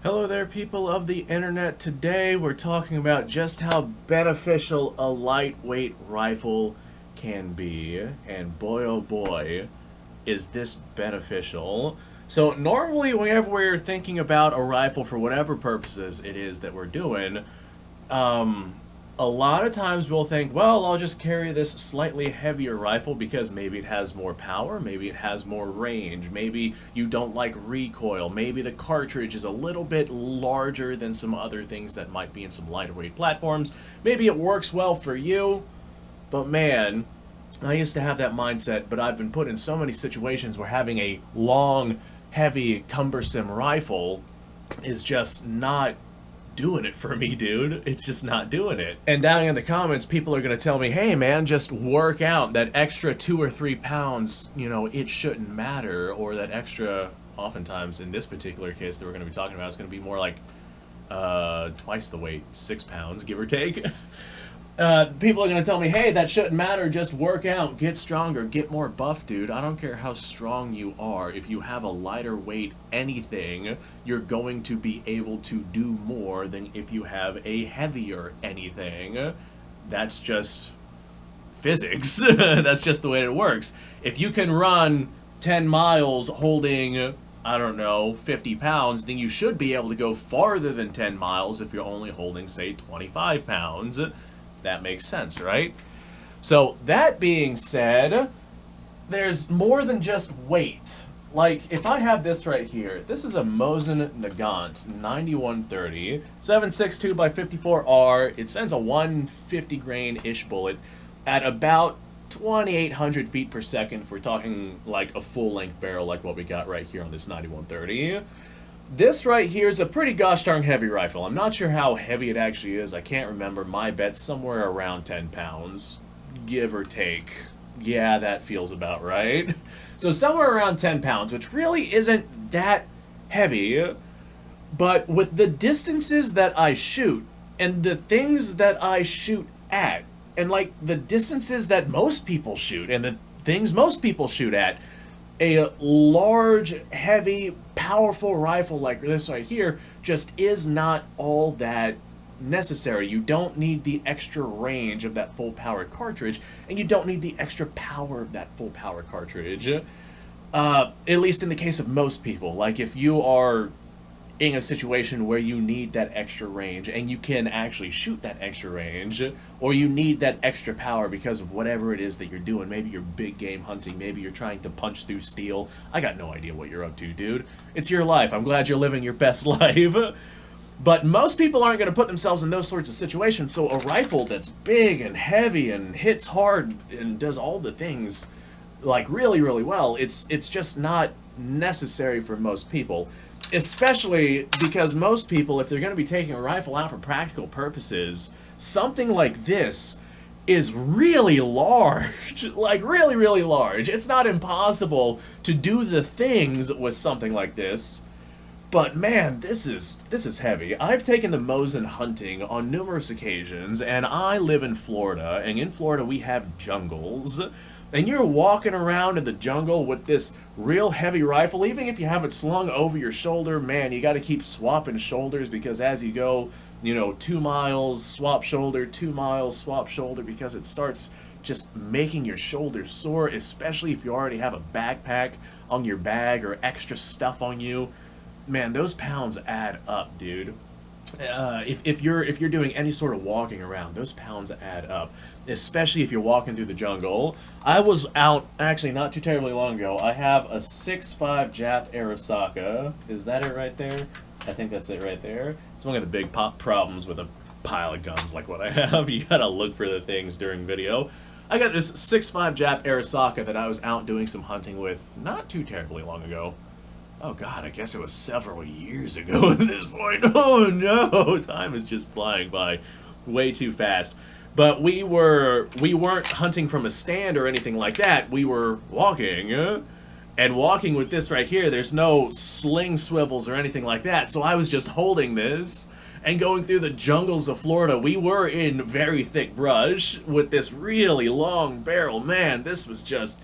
Hello there, people of the internet. Today we're talking about just how beneficial a lightweight rifle can be. And boy, oh boy, is this beneficial. So, normally, whenever we're thinking about a rifle for whatever purposes it is that we're doing, um, a lot of times we'll think, well, I'll just carry this slightly heavier rifle because maybe it has more power, maybe it has more range, maybe you don't like recoil, maybe the cartridge is a little bit larger than some other things that might be in some lighter weight platforms. Maybe it works well for you, but man, I used to have that mindset, but I've been put in so many situations where having a long, heavy, cumbersome rifle is just not doing it for me, dude. It's just not doing it. And down in the comments, people are going to tell me, hey, man, just work out. That extra 2 or 3 pounds, it shouldn't matter. Or that extra, oftentimes, in this particular case that we're going to be talking about, is going to be more like twice the weight, 6 pounds, give or take. People are going to tell me, hey, that shouldn't matter. Just work out, get stronger, get more buff, dude. I don't care how strong you are. If you have a lighter weight anything, you're going to be able to do more than if you have a heavier anything. That's just physics. That's just the way it works. If you can run 10 miles holding, I don't know, 50 pounds, then you should be able to go farther than 10 miles if you're only holding, say, 25 pounds. That makes sense, right? So, that being said, there's more than just weight. Like, if I have this right here, this is a Mosin Nagant 9130, 7.62 by 54R. It sends a 150 grain-ish bullet at about 2,800 feet per second if we're talking like a full-length barrel like what we got right here on this 9130. This right here is a pretty gosh darn heavy rifle. I'm not sure how heavy it actually is. I can't remember. My bet's somewhere around 10 pounds, give or take. Yeah, that feels about right. So somewhere around 10 pounds, which really isn't that heavy. But with the distances that I shoot, and the things that I shoot at, and like the distances that most people shoot, and the things most people shoot at, a large, heavy, powerful rifle like this right here just is not all that necessary. You don't need the extra range of that full power cartridge, and you don't need the extra power of that full power cartridge. At least in the case of most people. Like, if you are in a situation where you need that extra range and you can actually shoot that extra range, or you need that extra power because of whatever it is that you're doing. Maybe you're big game hunting, maybe you're trying to punch through steel. I got no idea what you're up to, dude. It's your life. I'm glad you're living your best life. But most people aren't going to put themselves in those sorts of situations, so a rifle that's big and heavy and hits hard and does all the things like really, really well, it's just not necessary for most people. Especially because most people, if they're going to be taking a rifle out for practical purposes, something like this is really large. Like, really, really large. It's not impossible to do the things with something like this. But man, this is heavy. I've taken the Mosin hunting on numerous occasions, and I live in Florida, and in Florida we have jungles. And you're walking around in the jungle with this real heavy rifle, even if you have it slung over your shoulder, man, you got to keep swapping shoulders because as you go, 2 miles, swap shoulder, 2 miles, swap shoulder, because it starts just making your shoulders sore, especially if you already have a backpack on your bag or extra stuff on you. Man, those pounds add up, dude. If you're doing any sort of walking around, those pounds add up, especially if you're walking through the jungle. I was out actually not too terribly long ago. I have a 6.5 Jap Arisaka. Is that it right there? I think that's it right there. It's one of the big problems with a pile of guns like what I have. You gotta look for the things during video. I got this 6.5 Jap Arisaka that I was out doing some hunting with not too terribly long ago. Oh god, I guess it was several years ago at this point. Oh no, time is just flying by way too fast. But we weren't hunting from a stand or anything like that. We were walking. And walking with this right here, there's no sling swivels or anything like that. So I was just holding this and going through the jungles of Florida. We were in very thick brush with this really long barrel. Man, this was just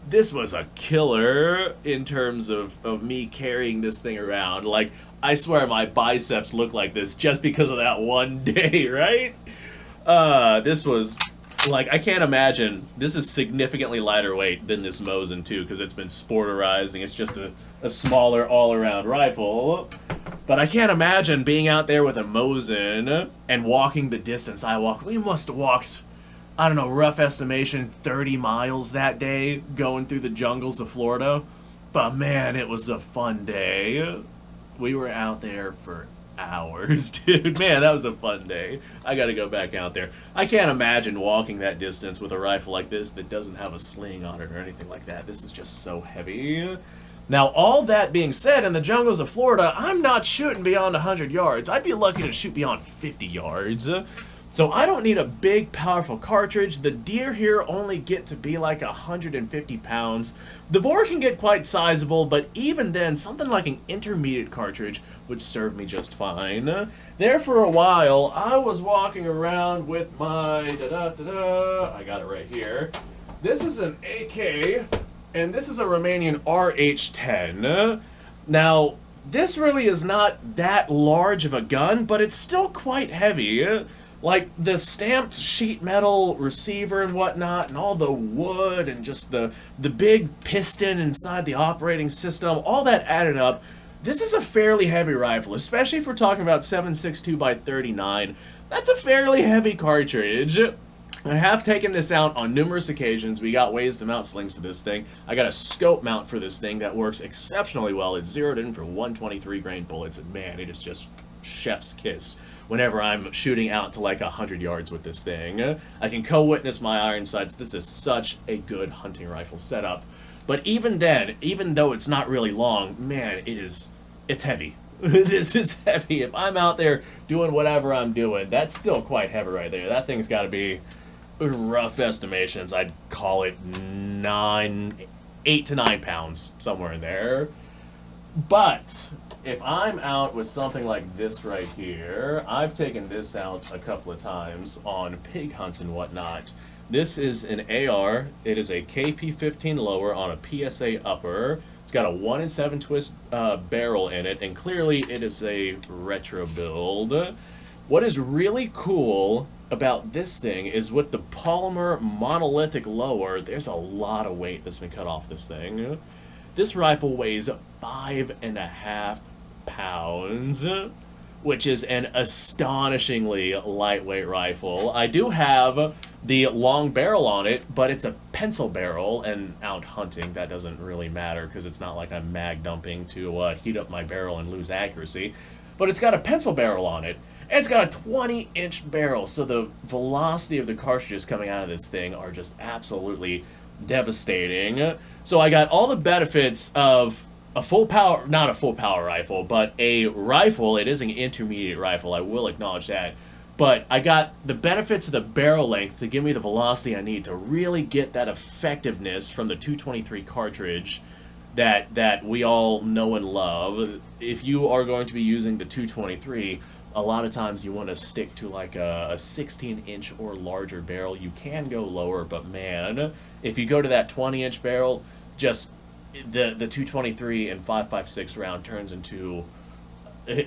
this was a killer in terms of me carrying this thing around. Like, I swear my biceps look like this just because of that one day, right? This was, like, I can't imagine. This is significantly lighter weight than this Mosin, too, because it's been sporterizing. It's just a smaller all-around rifle. But I can't imagine being out there with a Mosin and walking the distance I walked. We must have walked, I don't know, rough estimation, 30 miles that day going through the jungles of Florida. But man, it was a fun day. We were out there for hours, dude. Man, that was a fun day. I gotta go back out there. I can't imagine walking that distance with a rifle like this that doesn't have a sling on it or anything like that. This is just so heavy. Now, all that being said, in the jungles of Florida, I'm not shooting beyond 100 yards. I'd be lucky to shoot beyond 50 yards. So I don't need a big, powerful cartridge. The deer here only get to be like 150 pounds. The boar can get quite sizable, but even then, something like an intermediate cartridge would serve me just fine. There for a while, I was walking around with my I got it right here. This is an AK, and this is a Romanian RH-10. Now, this really is not that large of a gun, but it's still quite heavy. Like, the stamped sheet metal receiver and whatnot, and all the wood, and just the big piston inside the operating system, all that added up, this is a fairly heavy rifle, especially if we're talking about 7.62x39. That's a fairly heavy cartridge. I have taken this out on numerous occasions. We got ways to mount slings to this thing. I got a scope mount for this thing that works exceptionally well. It's zeroed in for 123 grain bullets, and man, it is just chef's kiss whenever I'm shooting out to like 100 yards with this thing. I can co-witness my iron sights. This is such a good hunting rifle setup. But even then, even though it's not really long, man, it's heavy. This is heavy. If I'm out there doing whatever I'm doing, that's still quite heavy right there. That thing's got to be, rough estimations, I'd call it 8 to 9 pounds, somewhere in there. But if I'm out with something like this right here, I've taken this out a couple of times on pig hunts and whatnot. This is an AR. It is a KP-15 lower on a PSA upper. It's got a 1-in-7 twist barrel in it, and clearly it is a retro build. What is really cool about this thing is with the polymer monolithic lower, there's a lot of weight that's been cut off this thing. This rifle weighs 5.5 pounds, which is an astonishingly lightweight rifle. I do have the long barrel on it, but it's a pencil barrel, and out hunting, that doesn't really matter because it's not like I'm mag dumping to heat up my barrel and lose accuracy. But it's got a pencil barrel on it, and it's got a 20-inch barrel, so the velocity of the cartridges coming out of this thing are just absolutely devastating. So I got all the benefits of a full power, not a full power rifle, but a rifle. It is an intermediate rifle, I will acknowledge that. But I got the benefits of the barrel length to give me the velocity I need to really get that effectiveness from the 223 cartridge that we all know and love. If you are going to be using the 223, a lot of times you want to stick to like a 16-inch or larger barrel. You can go lower, but man, if you go to that 20-inch barrel, just the 223 and 5.56 round turns into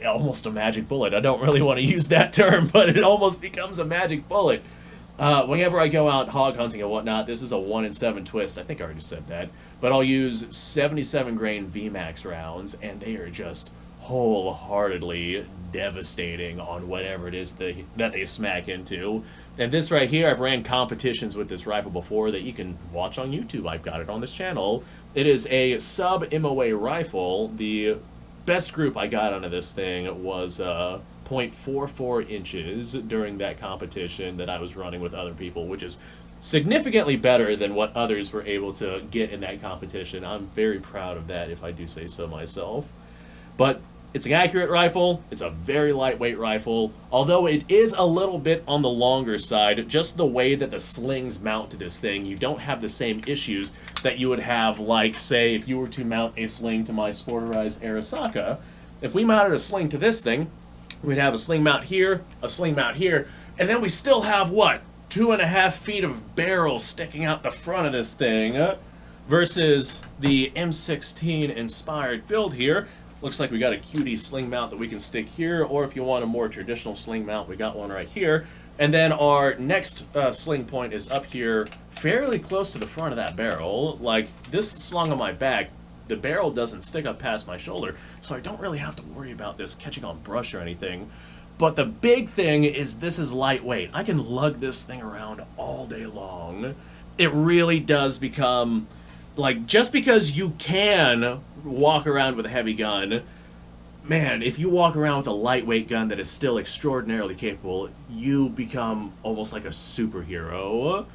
almost a magic bullet. I don't really want to use that term, but it almost becomes a magic bullet. Whenever I go out hog hunting and whatnot, this is a 1-in-7 twist. I think I already said that. But I'll use 77 grain VMAX rounds, and they are just wholeheartedly devastating on whatever it is that they smack into. And this right here, I've ran competitions with this rifle before that you can watch on YouTube. I've got it on this channel. It is a sub-MOA rifle. The best group I got onto this thing was 0.44 inches during that competition that I was running with other people, which is significantly better than what others were able to get in that competition. I'm very proud of that, if I do say so myself. But it's an accurate rifle. It's a very lightweight rifle, although it is a little bit on the longer side. Just the way that the slings mount to this thing, you don't have the same issues that you would have, like, say, if you were to mount a sling to my Sporterized Arisaka. If we mounted a sling to this thing, we'd have a sling mount here, and then we still have, what, 2.5 feet of barrel sticking out the front of this thing. versus the M16 inspired build here. Looks like we got a cutie sling mount that we can stick here, or if you want a more traditional sling mount, we got one right here. And then our next sling point is up here, fairly close to the front of that barrel. Like, this slung on my back, the barrel doesn't stick up past my shoulder, so I don't really have to worry about this catching on brush or anything. But the big thing is this is lightweight. I can lug this thing around all day long. It really does become, like, just because you can walk around with a heavy gun, man, if you walk around with a lightweight gun that is still extraordinarily capable, you become almost like a superhero.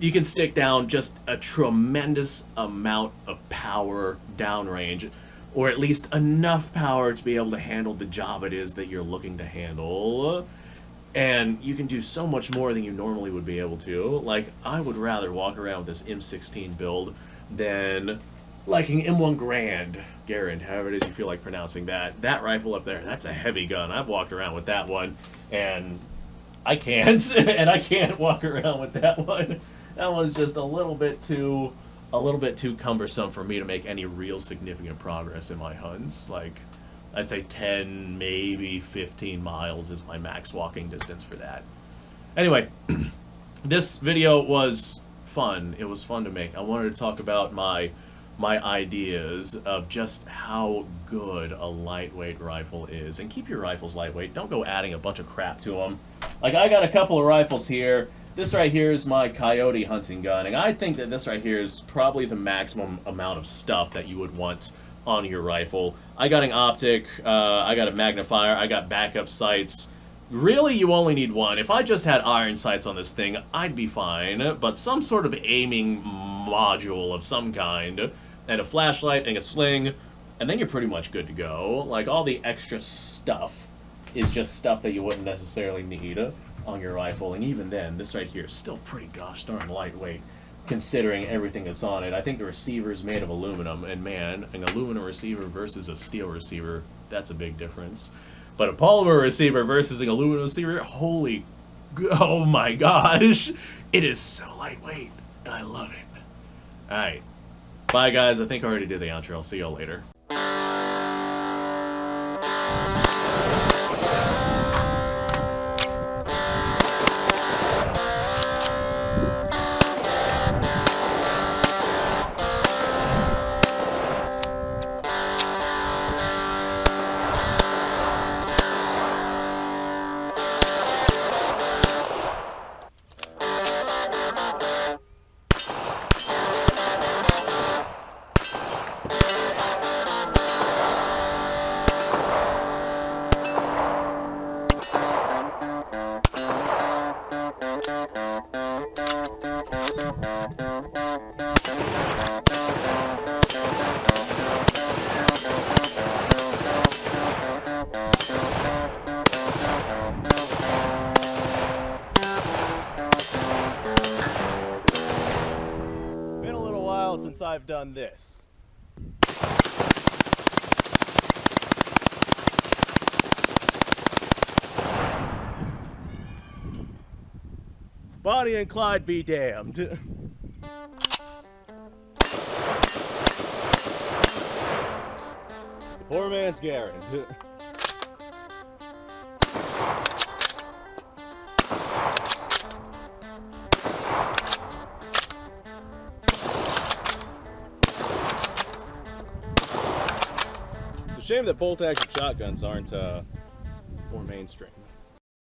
You can stick down just a tremendous amount of power downrange, or at least enough power to be able to handle the job it is that you're looking to handle. And you can do so much more than you normally would be able to. Like, I would rather walk around with this M16 build than like an M1 Garand, however it is you feel like pronouncing that. That rifle up there, that's a heavy gun. I've walked around with that one, and I can't, and I can't walk around with that one. That one's just a little bit too cumbersome for me to make any real significant progress in my hunts. Like, I'd say 10, maybe 15 miles is my max walking distance for that. Anyway, this video was fun. It was fun to make. I wanted to talk about my ideas of just how good a lightweight rifle is. And keep your rifles lightweight. Don't go adding a bunch of crap to them. Like, I got a couple of rifles here. This right here is my Coyote hunting gun, and I think that this right here is probably the maximum amount of stuff that you would want on your rifle. I got an optic, I got a magnifier, I got backup sights. Really, you only need one. If I just had iron sights on this thing, I'd be fine, but some sort of aiming module of some kind, and a flashlight and a sling, and then you're pretty much good to go. Like, all the extra stuff is just stuff that you wouldn't necessarily need on your rifle, and even then, this right here is still pretty gosh darn lightweight, considering everything that's on it. I think the receiver is made of aluminum, and man, an aluminum receiver versus a steel receiver, that's a big difference. But a polymer receiver versus an aluminum receiver, holy, oh my gosh, it is so lightweight, and I love it. Alright, bye guys, I think I already did the outro. I'll see y'all later. Been a little while since I've done this. Bonnie and Clyde be damned. The poor man's Garand. It's a shame that bolt-action shotguns aren't more mainstream.